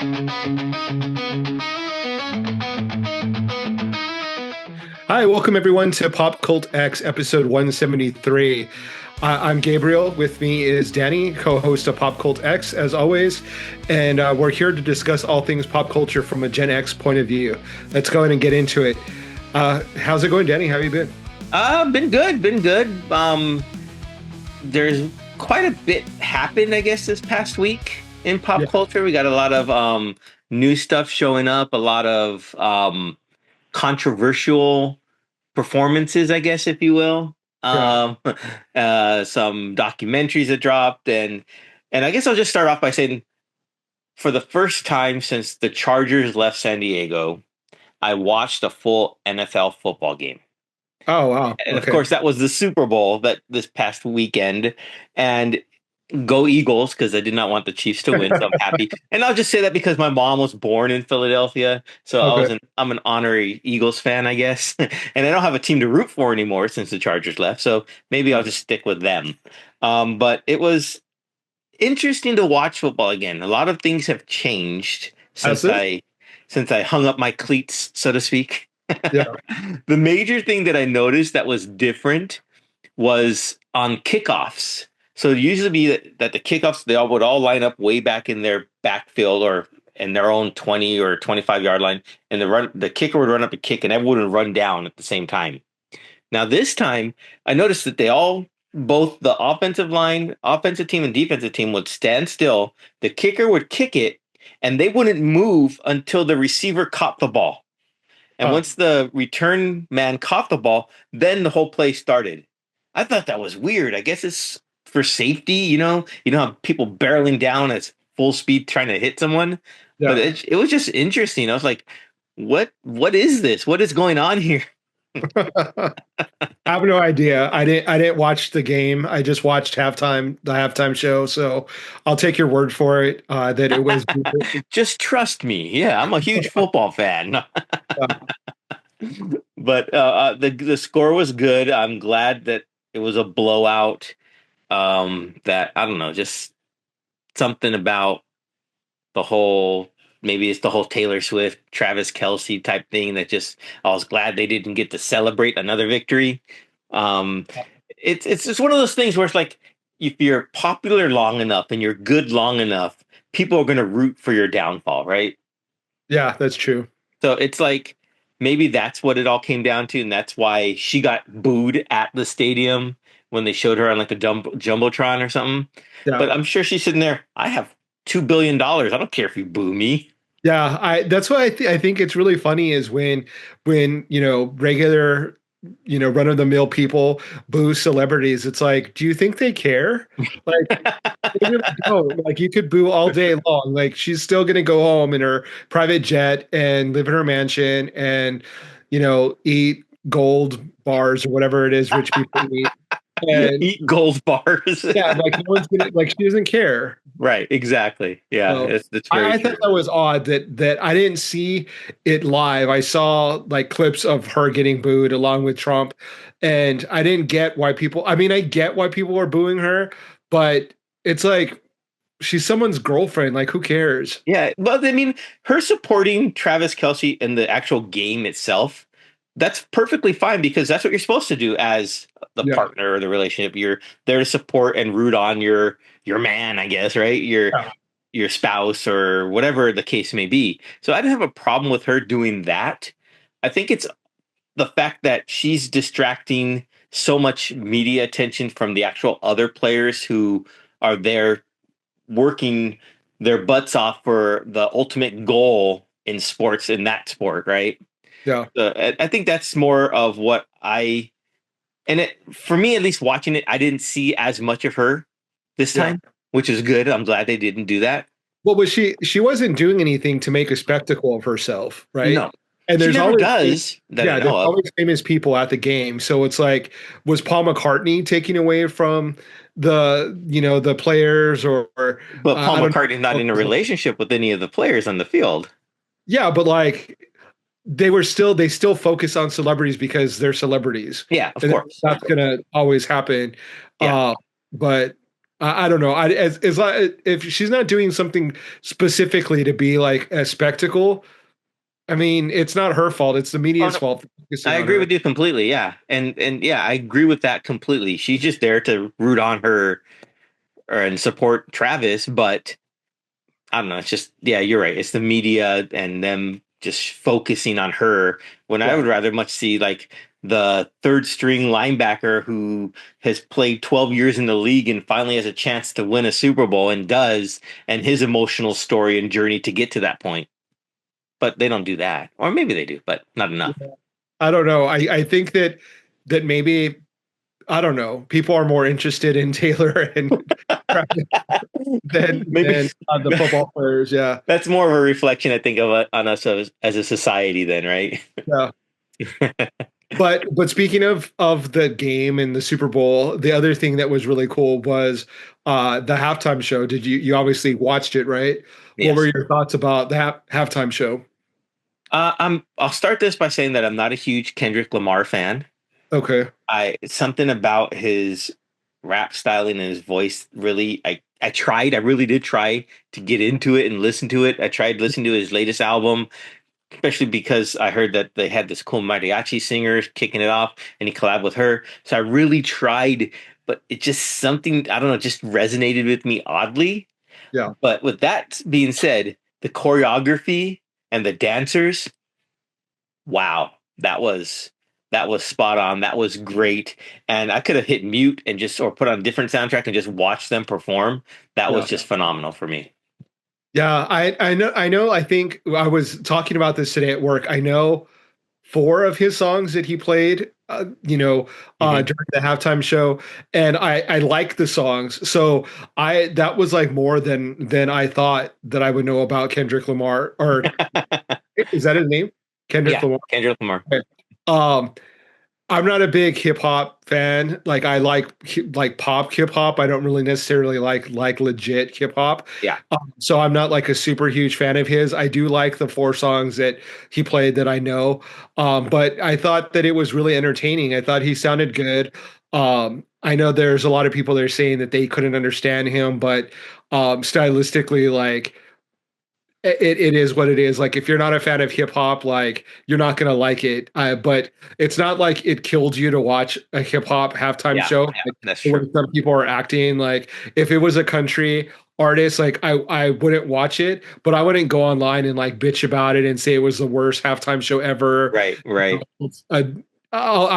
Hi, welcome everyone to PopCultX episode 173. I'm Gabriel. With me is Danny, co-host of PopCultX, as always, and we're here to discuss all things pop culture from a Gen X point of view. Let's go ahead and get into it. How's it going, Danny? How have you been? Been good, been good. There's quite a bit happened, I guess, this past week in pop Yeah, culture. We got a lot of new stuff showing up, a lot of controversial performances, I guess, if you will. yeah. Some documentaries that dropped, and I guess I'll just start off by saying, for the first time since the Chargers left San Diego, I watched a full NFL football game. Oh, wow. And of Okay. course, that was the Super Bowl that this past weekend. And go Eagles, because I did not want the Chiefs to win, so I'm happy. And I'll just say that because my mom was born in Philadelphia, so Okay. I'm an honorary Eagles fan, I guess. And I don't have a team to root for anymore since the Chargers left, so maybe I'll just stick with them. But it was interesting to watch football again. A lot of things have changed How's since it? I hung up my cleats, so to speak. Yeah. The major thing that I noticed that was different was on kickoffs. So it used to be that the kickoffs, they all would all line up way back in their backfield or in their own 20 or 25-yard line, and the kicker would run up a kick and everyone would run down at the same time. Now this time, I noticed that both the offensive team and defensive team would stand still. The kicker would kick it, and they wouldn't move until the receiver caught the ball. And Huh. once the return man caught the ball, then the whole play started. I thought that was weird. I guess it's for safety, you know. You don't have people barreling down at full speed trying to hit someone. But Yeah. it was just interesting. I was like, what is this? What is going on here? I have no idea. I didn't watch the game. I just watched the halftime show. So I'll take your word for it that it was. Just trust me. Yeah, I'm a huge football fan. But the score was good. I'm glad that it was a blowout. That I don't know, just something about the whole, maybe it's the whole Taylor Swift, Travis Kelsey type thing that just, I was glad they didn't get to celebrate another victory. Um, it's just one of those things where it's like, if you're popular long enough and you're good long enough, people are going to root for your downfall, right? Yeah, that's true. So it's like maybe that's what it all came down to, and that's why she got booed at the stadium when they showed her on like a jumbotron or something. Yeah. But I'm sure she's sitting there. I have $2 billion. I don't care if you boo me. Yeah, that's what I think it's really funny is when regular run of the mill people boo celebrities. It's like, do you think they care? Like they really don't. Like you could boo all day long. Like she's still gonna go home in her private jet and live in her mansion and eat gold bars or whatever it is rich people eat. And Eat gold bars. yeah, like no one's gonna like she doesn't care. Right, exactly. Yeah, So that's very I thought true. that was odd that I didn't see it live. I saw like clips of her getting booed along with Trump, and I didn't get why people. I mean, I get why people are booing her, but it's like she's someone's girlfriend. Like, who cares? Yeah, but I mean, her supporting Travis Kelsey in the actual game itself, that's perfectly fine because that's what you're supposed to do as the Yeah. partner or the relationship. You're there to support and root on your man, I guess, right? Yeah. Your spouse or whatever the case may be. So I didn't have a problem with her doing that. I think it's the fact that she's distracting so much media attention from the actual other players who are there working their butts off for the ultimate goal in sports, in that sport, right? Yeah. I think that's more of what for me, at least watching it, I didn't see as much of her this Yeah. time, which is good. I'm glad they didn't do that. Well, was she wasn't doing anything to make a spectacle of herself, right? No, And she there's never always does that I yeah, there's know of. always famous people at the game. So it's like, was Paul McCartney taking away from the players or But Paul I don't McCartney's not in a know. relationship with any of the players on the field. Yeah, but like they still focus on celebrities because they're celebrities. Yeah, of And course, of that's course. gonna always happen. Yeah, But I don't know. As if she's not doing something specifically to be like a spectacle, I mean, it's not her fault. It's the Oh media's no, fault for focusing I on agree her. with you completely. Yeah, and yeah, I agree with that completely. She's just there to root on her and support Travis, but I don't know. It's just, yeah, you're right. It's the media and them just focusing on her when I Yeah. would rather much see like the third string linebacker who has played 12 years in the league and finally has a chance to win a Super Bowl and does, and his emotional story and journey to get to that point. But they don't do that. Or maybe they do, but not enough. I don't know. I think that maybe I don't know. People are more interested in Taylor and Maybe than the football players. Yeah. that's more of a reflection, I think, of on us as a society, then, right? Yeah. But speaking of the game and the Super Bowl, the other thing that was really cool was the halftime show. Did you obviously watched it, right? What were Yes. your thoughts about the halftime show? I'll start this by saying that I'm not a huge Kendrick Lamar fan. Okay. Something about his rap styling and his voice really, I really did try to get into it and listen to it. I tried listening to his latest album, especially because I heard that they had this cool mariachi singer kicking it off and he collabed with her. So I really tried, but it just something, I don't know, just resonated with me oddly. Yeah. But with that being said, the choreography and the dancers, wow, that was spot on. That was great. And I could have hit mute and just or put on a different soundtrack and just watch them perform. That was Yeah. just phenomenal for me. Yeah, I know I think I was talking about this today at work. I know four of his songs that he played Hmm. during the halftime show, and I like the songs. So I that was like more than I thought that I would know about Kendrick Lamar, or is that his name? Kendrick Yeah, Lamar. Kendrick Lamar. Okay. Um I'm not a big hip hop fan. Like I like pop hip hop. I don't really necessarily like legit hip hop. Yeah, So I'm not like a super huge fan of his. I do like the four songs that he played that I know. But I thought that it was really entertaining. I thought he sounded good. I know there's a lot of people that are saying that they couldn't understand him, but stylistically, like it is what it is. Like if you're not a fan of hip hop, like you're not gonna like it. But it's not like it killed you to watch a hip hop halftime yeah, show. yeah, Like that's the way true. some people are acting. Like if it was a country artist, like I wouldn't watch it, but I wouldn't go online and like bitch about it and say it was the worst halftime show ever. Right, right. It's, I'm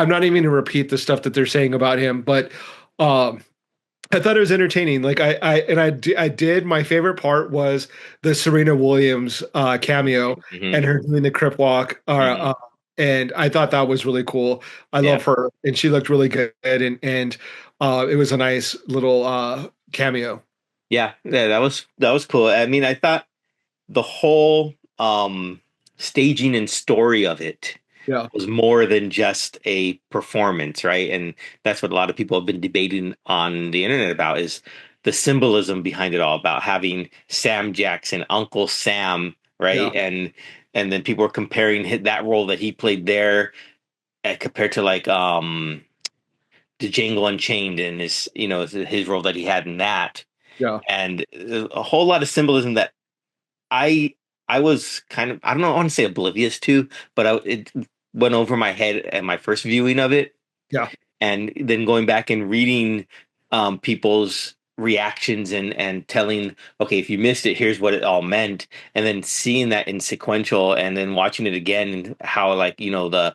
not even gonna repeat the stuff that they're saying about him, but um I thought it was entertaining. Like I did. My favorite part was the Serena Williams cameo Hmm. and her doing the crip walk. Hmm. And I thought that was really cool. I Yeah, love her, and she looked really good. And it was a nice little cameo. yeah, yeah. That was cool. I mean, I thought the whole staging and story of it Yeah, was more than just a performance, right? And that's what a lot of people have been debating on the internet about is the symbolism behind it all, about having Sam Jackson, Uncle Sam, right? yeah, And then people were comparing that role that he played there compared to like the Django Unchained and his his role that he had in that, yeah, and a whole lot of symbolism that I I was kind of, I don't know, I want to say oblivious to, but it went over my head at my first viewing of it, yeah, and then going back and reading people's reactions and telling, okay, if you missed it, here's what it all meant, and then seeing that in sequential, and then watching it again, and how like the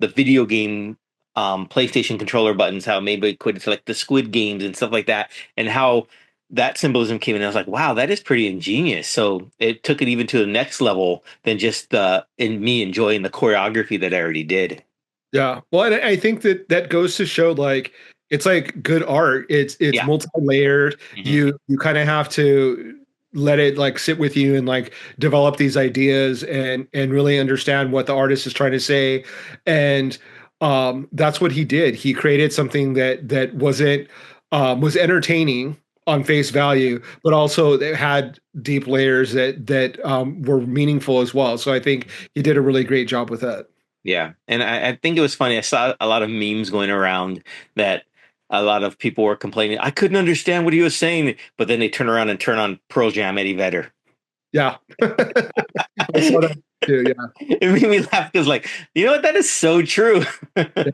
video game PlayStation controller buttons, how maybe it could select the Squid Games and stuff like that, and how that symbolism came in. I was like, wow, that is pretty ingenious. So it took it even to the next level than just in me enjoying the choreography that I already did. yeah. Well, and I think that that goes to show like it's like good art. It's Yeah. multi-layered. Hmm. You kind of have to let it like sit with you and like develop these ideas and really understand what the artist is trying to say. And that's what he did. He created something that wasn't was entertaining on face value, but also it had deep layers that were meaningful as well. So I think he did a really great job with that. Yeah. And I think it was funny. I saw a lot of memes going around that a lot of people were complaining. I couldn't understand what he was saying, but then they turn around and turn on Pearl Jam Eddie Vedder. Yeah. I saw that too. Yeah. It made me laugh because, like, you know what? That is so true. Yeah.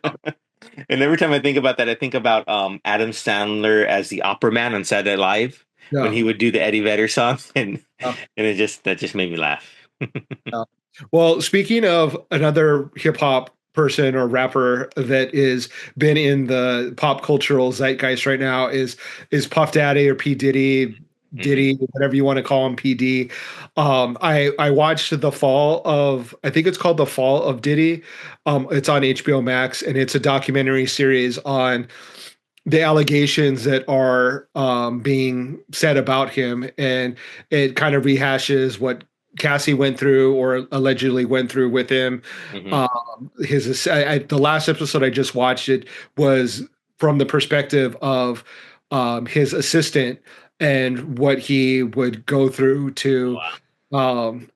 And every time I think about that, I think about Adam Sandler as the opera man on Saturday Night Live when Yeah. he would do the Eddie Vedder song, Yeah. and it just that just made me laugh. Yeah. Well, speaking of another hip hop person or rapper that is been in the pop cultural zeitgeist right now is Puff Daddy or P Diddy, Hmm. Diddy, whatever you want to call him, PD. I watched the fall of, I think it's called The Fall of Diddy. It's on HBO Max, and it's a documentary series on the allegations that are being said about him, and it kind of rehashes what Cassie went through or allegedly went through with him. Hmm. The last episode I just watched it was from the perspective of his assistant and what he would go through to Wow. um,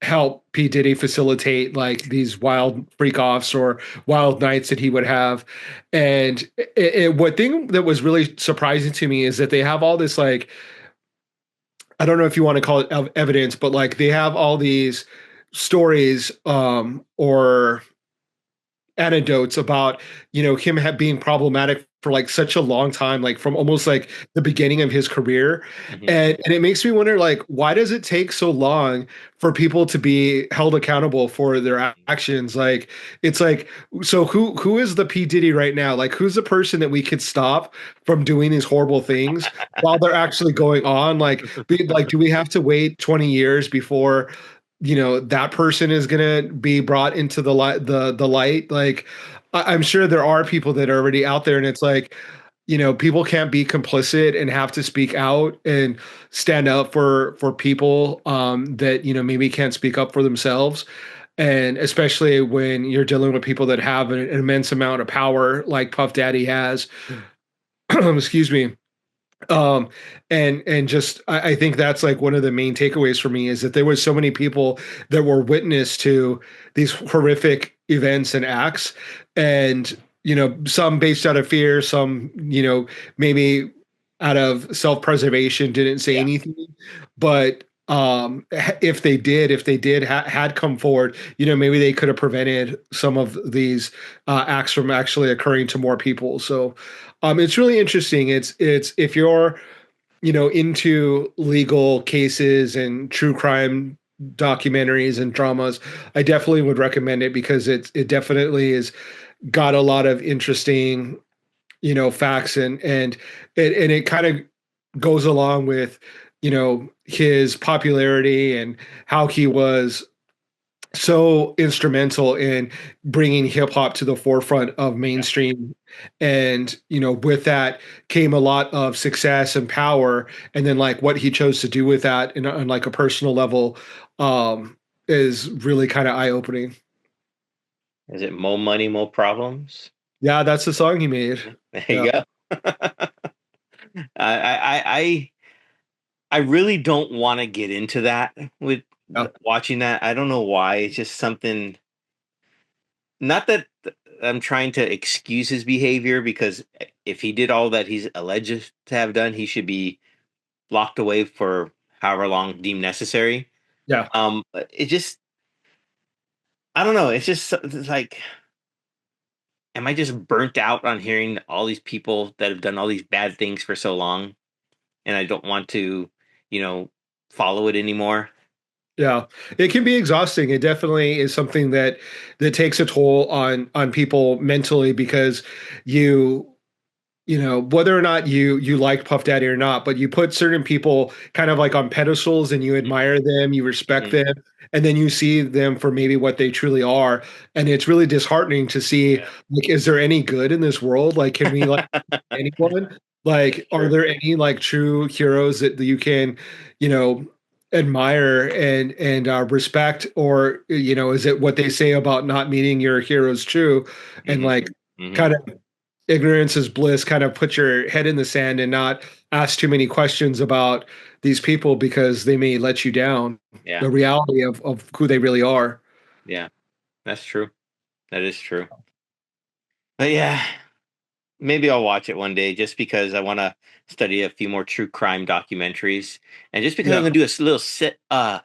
help P. Diddy facilitate like these wild freak offs or wild nights that he would have. And what thing that was really surprising to me is that they have all this like, I don't know if you want to call it evidence, but like they have all these stories or anecdotes about him being problematic for like such a long time, like from almost like the beginning of his career. Hmm. And it makes me wonder, like, why does it take so long for people to be held accountable for their actions? Like, it's like, so who is the P Diddy right now? Like, who's the person that we could stop from doing these horrible things while they're actually going on? Like, do we have to wait 20 years before that person is gonna be brought into the light? The light, like, I'm sure there are people that are already out there, and it's like, people can't be complicit and have to speak out and stand up for people that maybe can't speak up for themselves. And especially when you're dealing with people that have an immense amount of power like Puff Daddy has. Excuse me. um and just I think that's like one of the main takeaways for me is that there was so many people that were witness to these horrific events and acts, and some based out of fear, some maybe out of self-preservation didn't say Yeah. anything. But if they did had come forward, maybe they could have prevented some of these acts from actually occurring to more people. So it's really interesting. It's if you're into legal cases and true crime documentaries and dramas, I definitely would recommend it because it definitely is got a lot of interesting facts, and it kind of goes along with his popularity and how he was so instrumental in bringing hip hop to the forefront of Yeah. mainstream. And with that came a lot of success and power, and then like what he chose to do with that on like a personal level um is really kind of eye-opening. Is it more money, more problems? Yeah, that's the song he made. There Yeah. you go. I really don't want to get into that with Yeah. watching that. I don't know why. It's just something. Not that I'm trying to excuse his behavior, because if he did all that he's alleged to have done, he should be locked away for however long deemed necessary. Yeah. It just, I don't know. It's like, am I just burnt out on hearing all these people that have done all these bad things for so long, and I don't want to, you know, follow it anymore? Yeah, it can be exhausting. It definitely is something that takes a toll on people mentally, because you whether or not you like Puff Daddy or not, but you put certain people kind of like on pedestals and you admire them, you respect Hmm. them, and then you see them for maybe what they truly are. And it's really disheartening to see, Yeah. like, is there any good in this world? Like, can we like anyone? Like, are True. there any like true heroes that you can, you know, admire and respect? Or, is it what they say about not meeting your heroes true? And Hmm. like Hmm. kind of ignorance is bliss, kind of put your head in the sand and not ask too many questions about these people because they may let you down Yeah. the reality of who they really are. Yeah. That's true. That is true. But yeah. maybe I'll watch it one day just because I want to study a few more true crime documentaries, and just because I'm Yeah. gonna do a little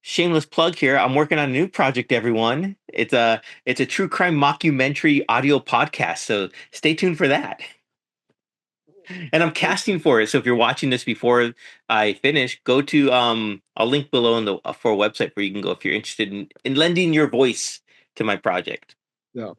shameless plug here. I'm working on a new project, everyone. It's a true crime mockumentary audio podcast, so stay tuned for that. And I'm casting for it. So if you're watching this before I finish, go to I'll link below in the for a website where you can go if you're interested in lending your voice to my project. Yeah.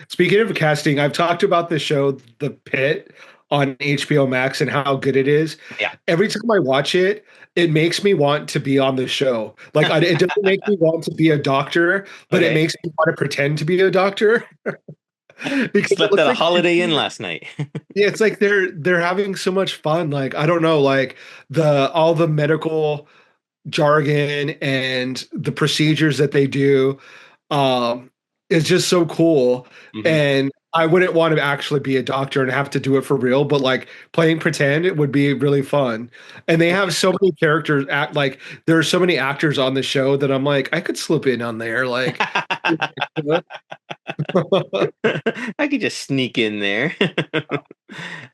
Speaking of casting, I've talked about the show The Pit on HBO Max and how good it is. Yeah. Every time I watch it, it makes me want to be on the show. Like, it doesn't make me want to be a doctor, but it Okay. makes me want to pretend to be a doctor because it Slept looks at a like Holiday Inn last night. yeah, it's like they're having so much fun. Like, I don't know, like the all the medical jargon and the procedures that they do um is just so cool. Hmm. And I wouldn't want to actually be a doctor and have to do it for real, but like playing pretend it would be really fun. And they have so many characters act like there are so many actors on the show that I'm like I could slip in on there like I could just sneak in there.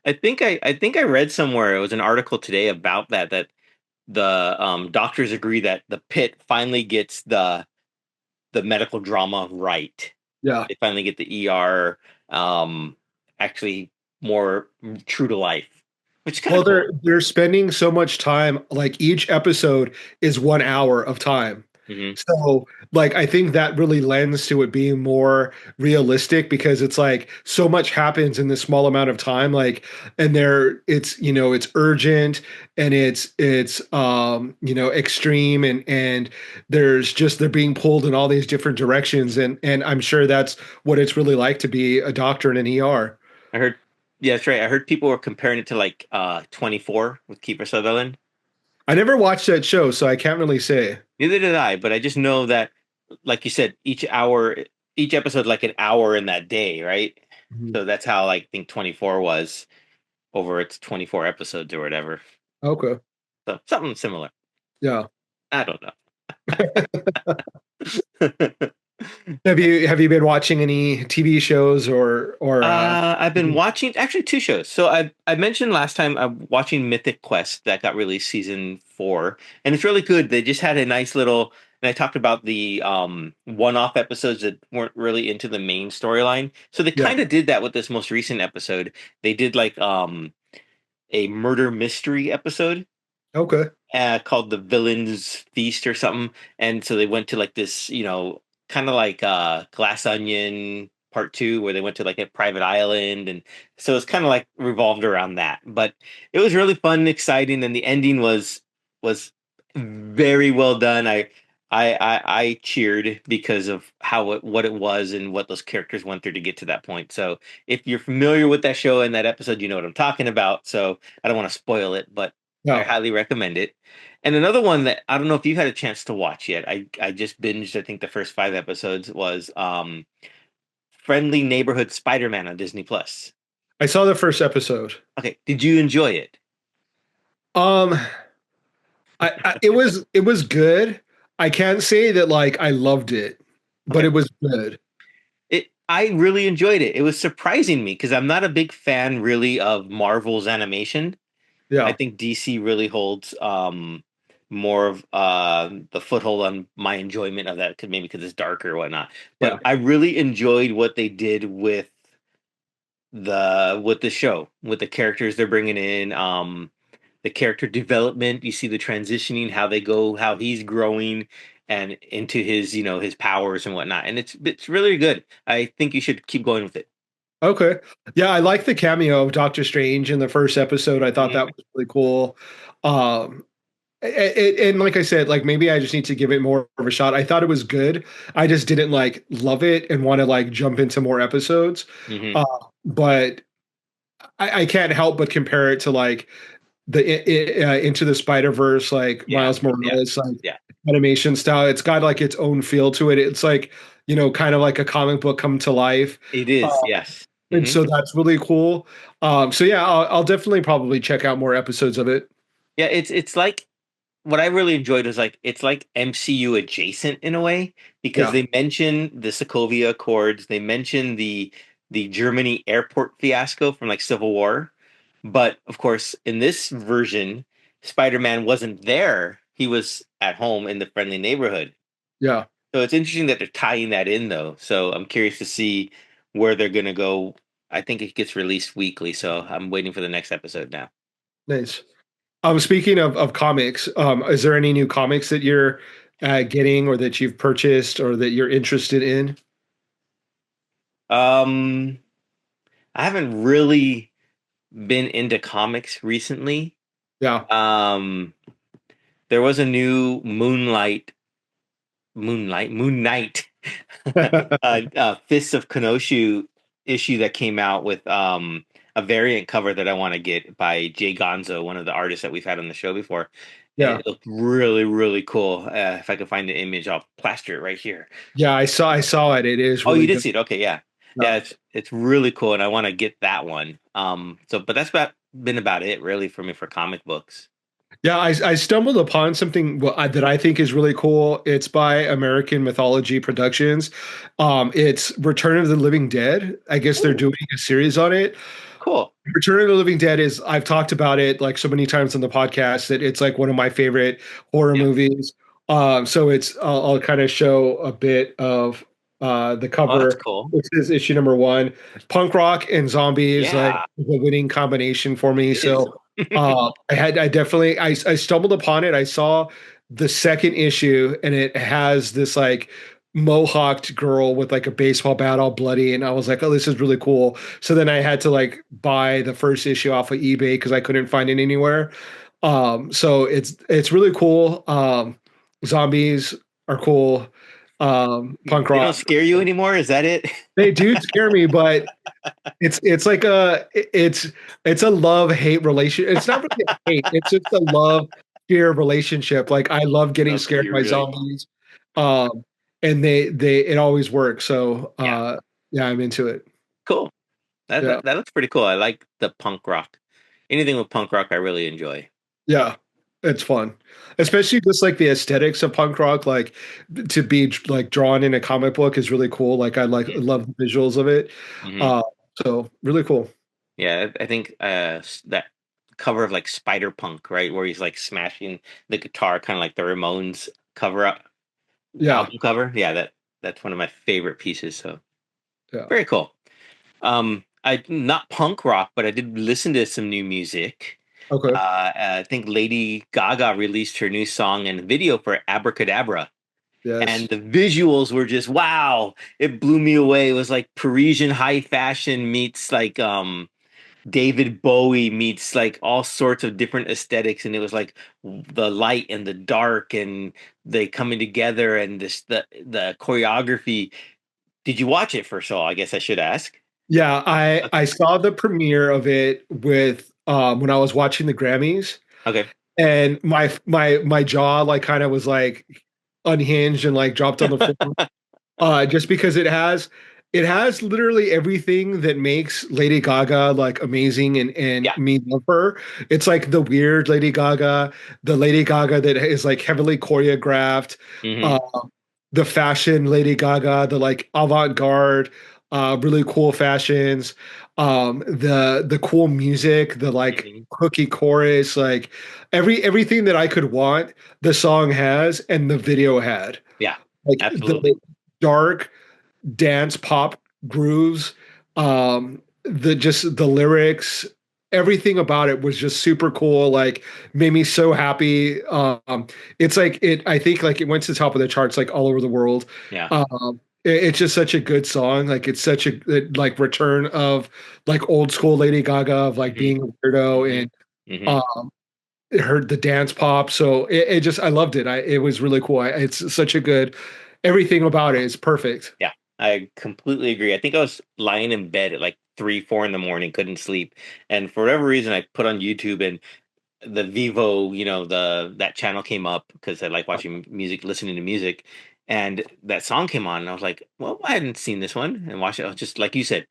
I think I read somewhere it was an article today about that the doctors agree that the pit finally gets the medical drama right. yeah. They finally get the ER actually more true to life, which is kind Well, of cool. they're spending so much time, like each episode is 1 hour of time. Hmm. So, like, I think that really lends to it being more realistic because it's like so much happens in this small amount of time. Like, and it's it's urgent and it's extreme and they're being pulled in all these different directions and I'm sure that's what it's really like to be a doctor in an ER. I heard, yeah, that's right. I heard people were comparing it to like 24 with Kiefer Sutherland. I never watched that show, so I can't really say. Neither did I, but I just know that, like you said, each episode like an hour in that day, right? Mhm. So that's how like I think 24 was over its 24 episodes or whatever. Okay. So something similar. Yeah. I don't know. Have you been watching any TV shows or I've been watching actually two shows. So I mentioned last time I'm watching Mythic Quest that got released season 4, and it's really good. They just had a nice little, and I talked about the one-off episodes that weren't really into the main storyline. So they yeah. kind of did that with this most recent episode. They did like a murder mystery episode Okay. called the Villain's Feast or something. And so they went to like this, kind of like Glass Onion Part 2, where they went to like a private island, and so it's kind of like revolved around that. But it was really fun and exciting, and the ending was very well done. I cheered because of what it was and what those characters went through to get to that point. So if you're familiar with that show and that episode, you know what I'm talking about. So I don't want to spoil it, but I Yeah. highly recommend it. And another one that I don't know if you've had a chance to watch yet. I just binged I think the first 5 episodes was Friendly Neighborhood Spider-Man on Disney Plus. I saw the first episode. Okay, did you enjoy it? Um it was good. I can't say that like I loved it, but Okay. it was good. I really enjoyed it. It was surprising me because I'm not a big fan really of Marvel's animation. I Yeah. think DC really holds more of the foothold on my enjoyment of that, maybe because it's darker or whatnot. Yeah. But I really enjoyed what they did with the show, with the characters they're bringing in, the character development. You see the transitioning, how they go, how he's growing, and into his his powers and whatnot. And it's really good. I think you should keep going with it. Okay. Yeah, I like the cameo of Doctor Strange in the first episode. I thought Mhm. that was really cool. Um and like I said, like maybe I just need to give it more of a shot. I thought it was good. I just didn't like love it and want to like jump into more episodes. Mhm. Uh, but I can't help but compare it to like the Into the Spider Verse, like Yeah. Miles Yeah. Morales, like Yeah. animation style. It's got like its own feel to it. It's like kind of like a comic book come to life. It Uh, is. Yes. and Hmm. so that's really cool. So yeah, I'll definitely probably check out more episodes of it. Yeah. It's like what I really enjoyed was like it's like MCU adjacent in a way because Yeah. they mention the Sokovia Accords, they mention the the Germany airport fiasco from like Civil War. But of course, in this version, Spider-Man wasn't there. He was at home in the friendly neighborhood. Yeah, So it's interesting that they're tying that in though. So I'm curious to see where they're gonna go. I think it gets released weekly, so I'm waiting for the next episode now. nice. Speaking of comics, is there any new comics that you're getting or that you've purchased or that you're interested in? Um, I haven't really been into comics recently. Yeah. Um, there was a new Moon Knight, Fists of Kenosha issue that came out with a variant cover that I want to get by Jay Gonzo, one of the artists that we've had on the show before. And Yeah. it looked really, really cool. If I can find the image, I'll plaster it right here. Yeah, I saw it. It is Oh, you really did good. see it? Okay, yeah, Yeah. yeah. It's really cool, and I want to get that one. But that's been about it really for me for comic books. Yeah, I stumbled upon something that I think is really cool. It's by American Mythology Productions. It's Return of the Living Dead. I guess they're Ooh, doing a series on it. cool. Return of the Living Dead is I've talked about it like so many times on the podcast that it's like one of my favorite horror Yeah. movies. So I'll kind of show a bit of the Oh, that's cover. cool. This is issue number one. Punk rock and zombies like Yeah, the winning combination for me. it is. So I stumbled upon it. I saw the second issue and it has this like mohawked girl with like a baseball bat all bloody and I was like, oh, this is really cool. So then I had to like buy the first issue off of eBay because I couldn't find it anywhere. So it's really cool. Zombies are cool. Punk They don't rock. scare you anymore. Is that it? They do scare me, but it's like it's a love hate relation. It's not really a hate. It's just a love fear relationship. Like I love getting Love scared fear, by really. zombies, um, and they it always works. So Yeah, yeah, I'm into it. cool. Yeah. That looks pretty cool. I like the punk rock. Anything with punk rock, I really enjoy. Yeah, it's fun, especially just like the aesthetics of punk rock. Like to be like drawn in a comic book is really cool. Like I Hmm. love the visuals of it. Hmm. Uh, so really cool. Yeah, I think that cover of like Spider Punk, right, where he's like smashing the guitar, kind of like the Ramones cover up Yeah, album cover. Yeah, that's one of my favorite pieces. So yeah. very cool. I not punk rock, but I did listen to some new music. Okay. I think Lady Gaga released her new song and video for Abracadabra. And Yes. the visuals were just wow. It blew me away. It was like Parisian high fashion meets like David Bowie meets like all sorts of different aesthetics, and it was like the light and the dark and they coming together and the choreography. Did you watch it first of all? I guess I should ask. Yeah, I Okay. saw the premiere of it with when I was watching the Grammys Okay. and my jaw like kind of was like unhinged and like dropped on the floor just because it has literally everything that makes Lady Gaga like amazing and Yeah. me love her. It's like the weird Lady Gaga, the Lady Gaga that is like heavily choreographed, Hmm. uh, the fashion Lady Gaga, the like avant-garde, really cool fashions, the cool music, the like Hmm. hooky chorus, like everything that I could want, the song has and the video had. Yeah. Like the Absolutely. dark dance pop grooves, the just the lyrics, everything about it was just super cool. Like made me so happy. It's like it. I think like it went to the top of the charts like all over the world. Yeah. It's just such a good song. Like it's such a like return of like old school Lady Gaga of like Hmm. being a weirdo Hmm. and Hmm. um heard the dance pop. So it just I loved it. It was really cool. It's such a good everything about it is perfect. Yeah. I completely agree. I think I was lying in bed at like 3, 4 in the morning, couldn't sleep. And for whatever reason, I put on YouTube and the Vivo, that channel came up because I like watching music, listening to music. And that song came on, and I was like, well, I hadn't seen this one and watched it. I was just like you said,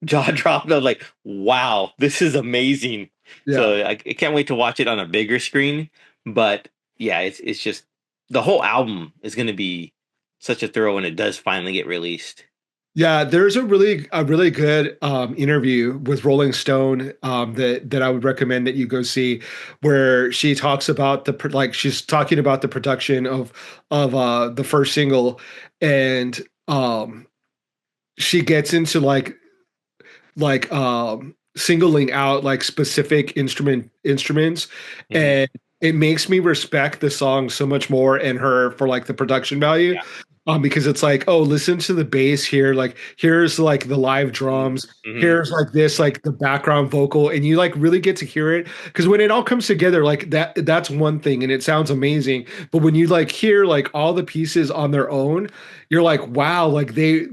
jaw dropped. I was like, wow, this is amazing. Yeah. So I can't wait to watch it on a bigger screen. But yeah, it's just the whole album is going to be such a throw when it does finally get released. Yeah, there's a really good interview with Rolling Stone that I would recommend that you go see, where she talks about like she's talking about the production of the first single, and she gets into singling out like specific instruments, Hmm. and it makes me respect the song so much more and her for like the production value. Yeah. Because it's like, oh, listen to the bass here, like here's like the live drums, Hmm. here's like this, like the background vocal, and you like really get to hear it. Because when it all comes together, like that's one thing and it sounds amazing. But when you like hear like all the pieces on their own, you're like, wow, like the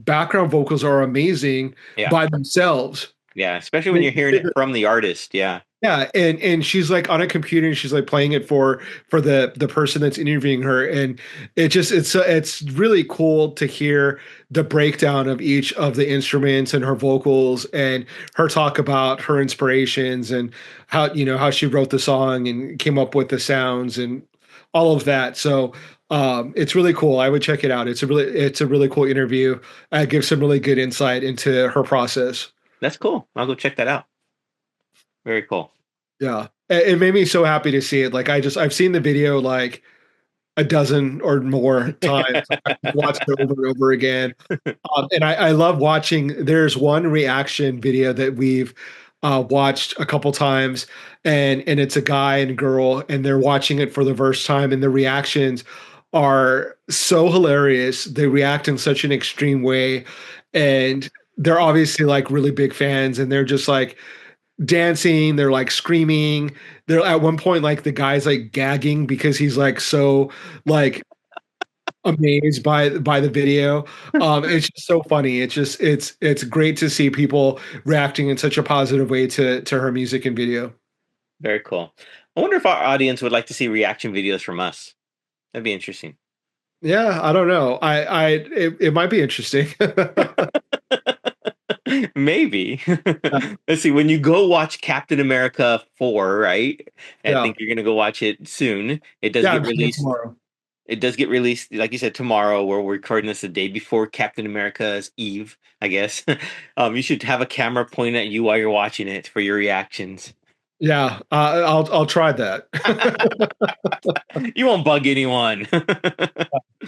background vocals are amazing Yeah. by themselves. Yeah. Especially when you're hearing it from the artist. Yeah. Yeah, and she's like on a computer and she's like playing it for the person that's interviewing her, and it's really cool to hear the breakdown of each of the instruments and her vocals and her talk about her inspirations and how she wrote the song and came up with the sounds and all of that. So it's really cool. I would check it out. It's a really cool interview. Gives some really good insight into her process. That's cool. I'll go check that out. Very cool. Yeah. It made me so happy to see it. Like I've seen the video like a dozen or more times. I've watched it over and over again. And I love watching. There's one reaction video that we've watched a couple times, and it's a guy and girl, and they're watching it for the first time, and the reactions are so hilarious. They react in such an extreme way, and they're obviously like really big fans, and they're just like dancing, they're like screaming. They're at one point like the guy's like gagging because he's like so like amazed by the video. It's just so funny. It's great to see people reacting in such a positive way to her music and video. Very cool. I wonder if our audience would like to see reaction videos from us. That'd be interesting. Yeah, I don't know. It might be interesting. Maybe. Let's see. When you go watch Captain America 4, right? I Yeah. think you're gonna go watch it soon. It does Yeah, get I'm seeing it released. tomorrow. It does get released, like you said, tomorrow. Where we're recording this the day before Captain America's Eve, I guess. You should have a camera pointed at you while you're watching it for your reactions. Yeah, I'll try that. You won't bug anyone.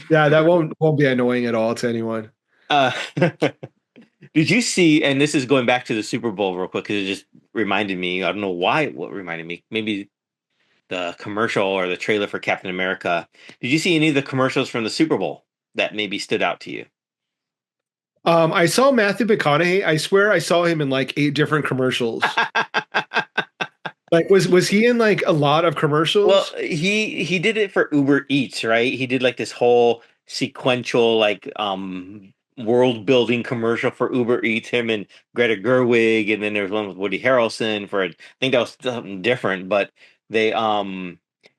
Yeah, that won't be annoying at all to anyone. uh, did you see? And this is going back to the Super Bowl real quick because it just reminded me. I don't know why. What reminded me? Maybe the commercial or the trailer for Captain America. Did you see any of the commercials from the Super Bowl that maybe stood out to you? I saw Matthew McConaughey. I swear I saw him in like 8 different commercials. Like was he in like a lot of Well, commercials? he did it for Uber Eats, right? He did like this whole sequential like world building commercial for Uber Eats, him and Greta Gerwig, and then there was one with Woody Harrelson for I think that was something different, but they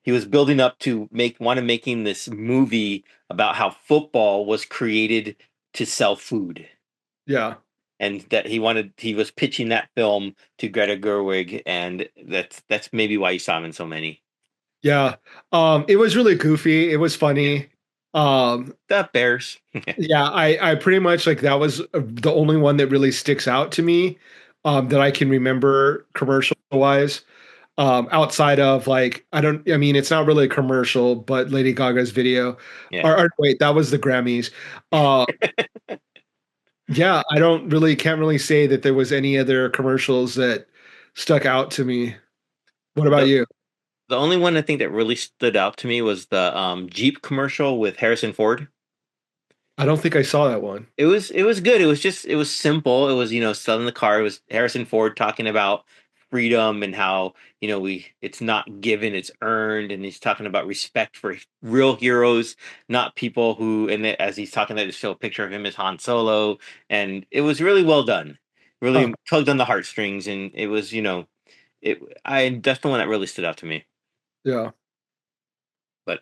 he was building up to making this movie about how football was created to sell food. Yeah. And that he was pitching that film to Greta Gerwig, and that's maybe why you saw him in so many. Yeah. It was really goofy. It was Yeah. funny. Um, The Bears. yeah, I pretty much like that was the only one that really sticks out to me that I can remember commercial wise. Outside of like I mean it's not really a commercial, but Lady Gaga's video. Yeah. Or wait, that was the Grammys. Uh yeah, I don't really can't really say that there was any other commercials that stuck out to me. What about The you? the only one I think that really stood out to me was the Jeep commercial with Harrison Ford. I don't think I saw that one. It was good. It was simple. It was, selling the car. It was Harrison Ford talking about freedom and how, we it's not given, it's earned, and he's talking about respect for real heroes, not people who as he's talking that, to show a picture of him as Han Solo, and it was really well done. Huh, Really tugged on the heartstrings, and it was, that's the one that really stood out to me. yeah. But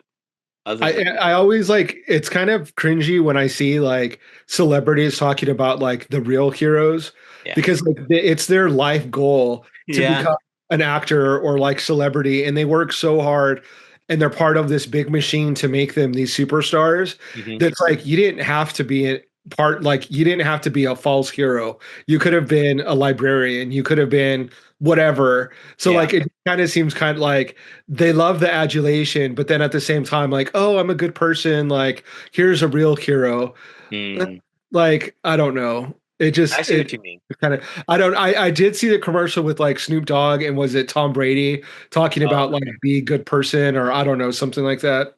other I than I always like it's kind of cringy when I see like celebrities talking about like the real heroes yeah. because like it's their life goal to Yeah. become an actor or like celebrity and they work so hard and they're part of this big machine to make them these superstars Hmm. that's like you didn't have to be part, like you didn't have to be a false hero. You could have been a librarian, you could have been whatever. So Yeah. like it kind of seems kind of like they love the adulation, but then at the same time, like, oh, I'm a good person, like here's a real hero. Mm, Like, I don't know. It I just see it what you mean. kind of I did see the commercial with like Snoop Dogg and was it Tom Brady talking Oh, about like okay. be a good person or I don't know, something like that.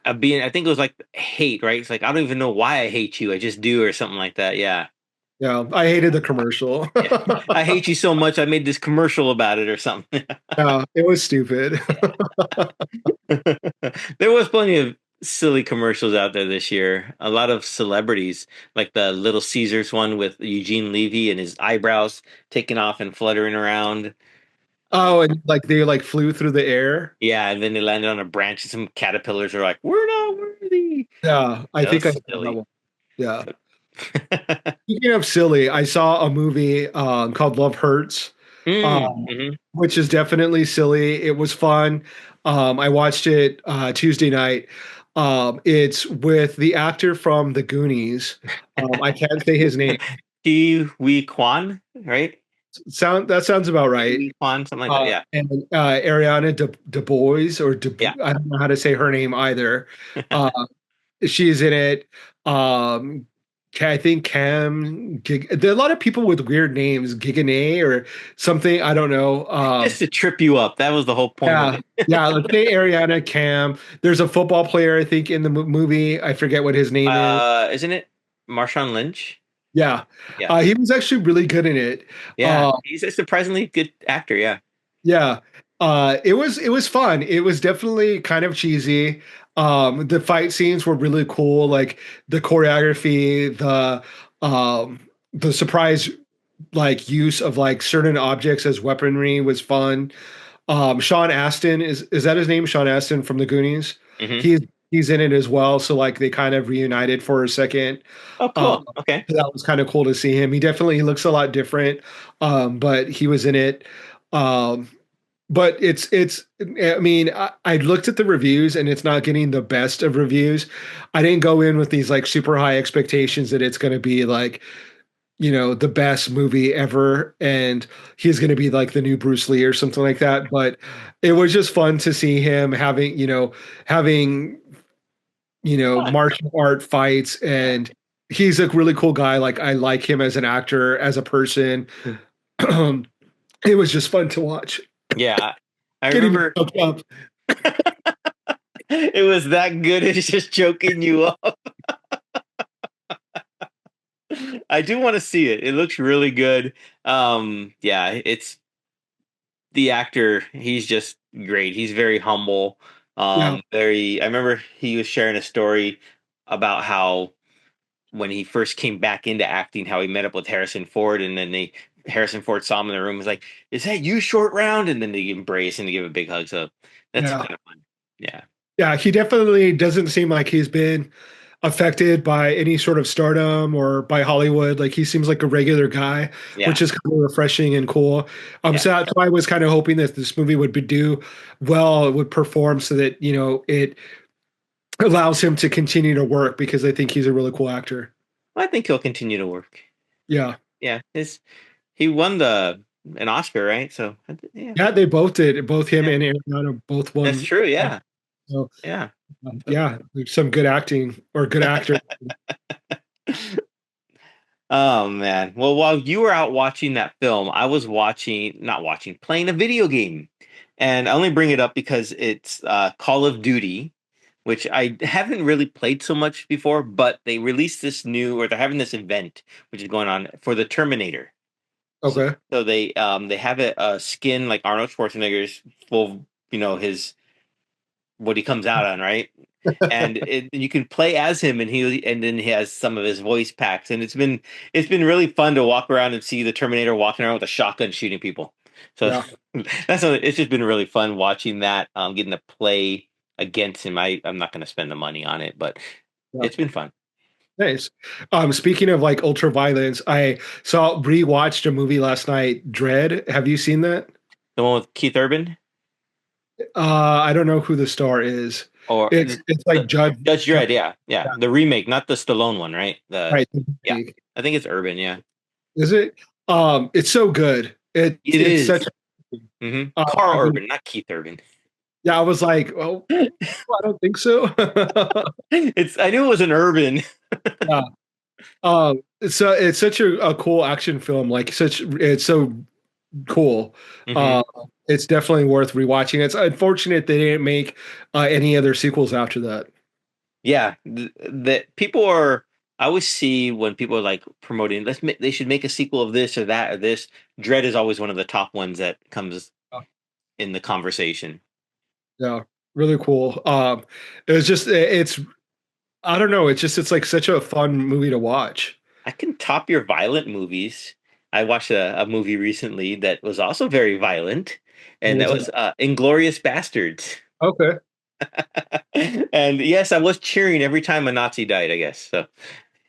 I think it was like hate, right? It's like I don't even know why I hate you. I just do, or something like that. Yeah. Yeah, I hated the commercial. Yeah. I hate you so much. I made this commercial about it or something. Yeah, it was stupid. There was plenty of silly commercials out there this year. A lot of celebrities, like the Little Caesars one with Eugene Levy and his eyebrows taking off and fluttering around. Uh, Oh, and like they like flew through the air. yeah, and then they landed on a branch, and some caterpillars are like, "We're not worthy." Yeah, I That think I was saw that silly. one. Yeah. Speaking of silly, I saw a movie called Love Hurts, um, Hmm. which is definitely silly. It was fun. I watched it Tuesday night. It's with the actor from the Goonies. I can't say his name. Ki Wee Kwan, right? That sounds about Ki right. Wee Kwan, something like that. Yeah, And Ariana De Bois or yeah. I don't know how to say her name either. Uh, she's in it. Um, I think there are a lot of people with weird names, Giganay or something. I don't know. Just to trip you up. That was the whole point of Yeah, yeah. Let's say Ariana Cam. There's a football player I think in the movie. I forget what his name is. Isn't it Marshawn Lynch? Yeah, Yeah. he was actually really good in it. Yeah. Uh, He's a surprisingly good actor. Yeah. Yeah. It was fun. It was definitely kind of cheesy. The fight scenes were really cool, like the choreography, the surprise like use of like certain objects as weaponry was fun. Sean Astin is that his name? Sean Astin from the Goonies. Hmm. He's in it as well, so like they kind of reunited for a second. Oh, Uh, cool. Okay. that was kind of cool to see him. He looks a lot different, but he was in it. Um, but it's I mean I looked at the reviews and it's not getting the best of reviews. I didn't go in with these like super high expectations that it's going to be like the best movie ever and he's going to be like the new Bruce Lee or something like that, but it was just fun to see him having Fun. martial art fights, Yeah. and he's a really cool guy. Like I like him as an actor, as a person. It was just fun to watch. Yeah. I Getting me remember choked up. it was that good. It's just choking you up. I do want to see it. It looks really good. Yeah, it's the actor. He's just great. He's very humble. Yeah, Very. I remember he was sharing a story about how when he first came back into acting, how he met up with Harrison Ford, and then Harrison Ford saw him in the room. Was like, "Is that you, Short Round?" And then they embrace and they give a big hug. So that's yeah, kind of fun. Yeah, yeah. He definitely doesn't seem like he's been affected by any sort of stardom or by Hollywood. Like he seems like a regular guy, yeah, which is kind of refreshing and cool. yeah. So that's why I was kind of hoping that this movie do well, it would perform so that it allows him to continue to work because I think he's a really cool actor. I think he'll continue to work. Yeah. Yeah, he won the an Oscar, right? So yeah, Yeah, they both did. Both him yeah, and Ariana both that's won. true. Yeah, So yeah. yeah, there's some good acting or good actor. Oh man. Well, while you were out watching that film, I was not watching, playing a video game. And I only bring it up because it's Call of Duty, which I haven't really played so much before, but they released this new, or they're having this event, which is going on for the Terminator. So, Okay. so they have a skin like Arnold Schwarzenegger's full, his what he comes out on, right? And you can play as him, and then he has some of his voice packs, and it's been really fun to walk around and see the Terminator walking around with a shotgun shooting people. So Yeah. it's just been really fun watching that, getting to play against him. I'm not going to spend the money on it, but Yeah. it's been fun. Nice. Speaking of like ultra violence, I saw rewatched a movie last night, Dredd. Have you seen that? The one with Keith Urban. I don't know who the star is. Or It's like Judge Judge Dredd, yeah, yeah, yeah, the remake, not the Stallone one, right? right. Yeah, I think it's Urban. Yeah, Is it? It's so good. it It's such. is. Mm-hmm. I Carl mean, Urban, not Keith Urban. yeah, I was like, oh, I don't think so. I knew it was an Urban. Yeah. It's such a cool action film. It's so cool. Hmm. Uh, it's definitely worth rewatching. It's unfortunate they didn't make any other sequels after that. Yeah, the people are. I always see when people are like promoting, they should make a sequel of this or that or this. Dread is always one of the top ones that comes in the conversation. Yeah, really cool. It was just it's I don't know. It's like such a fun movie to watch. I can top your violent movies. I watched a movie recently that was also very violent, What and that was was it? Inglourious Basterds. Okay, And yes, I was cheering every time a Nazi died, I guess. So,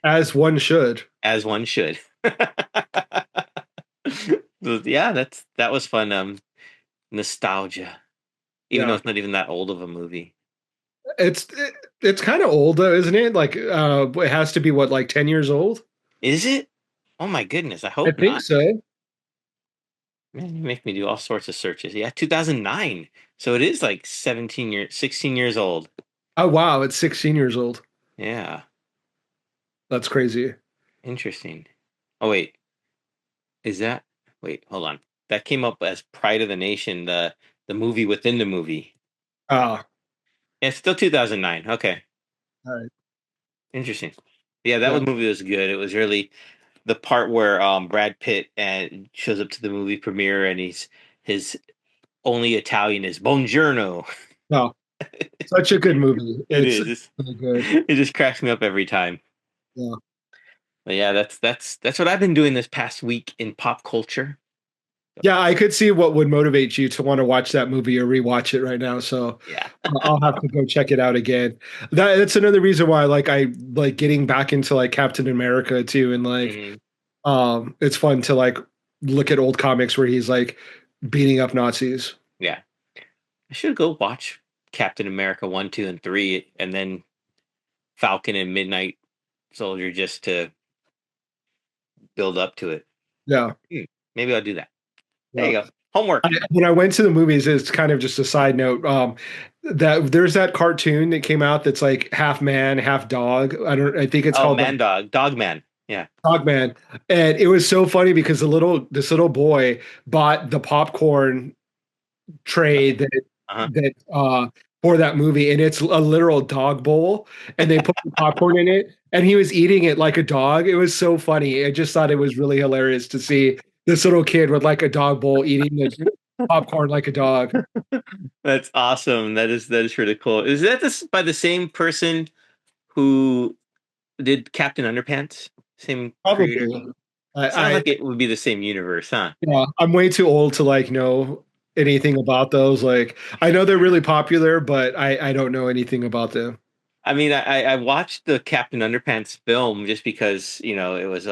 as one should. as one should. So, yeah, that was fun. Nostalgia, even though Yeah, it's not even that old of a movie. it's it's kind of old though, isn't it? Like, it has to be what, like 10 years old? Is it? Oh my goodness, I I hope think not. so. Man, you make me do all sorts of searches. Yeah, 2009. So it is like 16 years old. Oh wow, it's 16 years old. Yeah, That's crazy. interesting. Oh wait, is that? Wait, hold on. That came up as Pride of the Nation, the movie within the movie. Ah, Yeah, it's still 2009. Okay, all right. interesting. Yeah, that Yeah, was movie was good. It was really the part where Brad Pitt shows up to the movie premiere and his only Italian is Buongiorno. no, such a good movie. It It's is. really good. It just cracks me up every time. Yeah. But yeah, that's what I've been doing this past week in pop culture. Yeah, I could see what would motivate you to want to watch that movie or rewatch it right now. So Yeah. I'll have to go check it out again. That's another reason why I like getting back into like Captain America too. And like Hmm. it's fun to like look at old comics where he's like beating up Nazis. Yeah. I should go watch Captain America 1, 2, and 3, and then Falcon and Midnight Soldier just to build up to it. Yeah. Maybe I'll do that. There you Yeah. go. Homework. When I went to the movies, it's kind of just a side note. That there's that cartoon that came out that's like half man, half dog. I think it's Oh, called Man Dog. Dog Man. Yeah. Dog Man, and it was so funny because this little boy bought the popcorn tray Uh-huh. that for that movie, and it's a literal dog bowl, and they put the popcorn in it, and he was eating it like a dog. It was so funny. I just thought it was really hilarious to see this little kid with like a dog bowl eating the popcorn like a dog. That's awesome. That is really cool. Is that by the same person who did Captain Underpants? Same creator? Probably. Sounds I like it would be the same universe, huh? Yeah, I'm way too old to like know anything about those. Like I know they're really popular, but I don't know anything about them. I mean, I watched the Captain Underpants film just because it was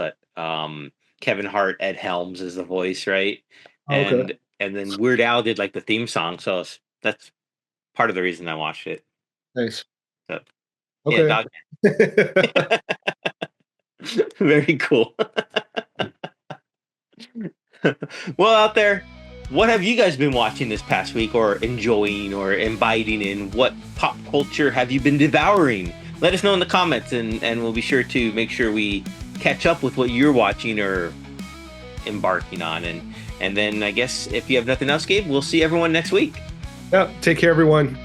Kevin Hart, Ed Helms is the voice, right? Oh, okay, And then Weird Al did like the theme song, so that's part of the reason I watched it. nice. So yeah, Okay. dog. Very cool. Well, out there, what have you guys been watching this past week, or enjoying, or imbibing in? What pop culture have you been devouring? Let us know in the comments, and we'll be sure to make sure we catch up with what you're watching or embarking on. And then I guess if you have nothing else, Gabe, we'll see everyone next week. Yeah. Take care, everyone.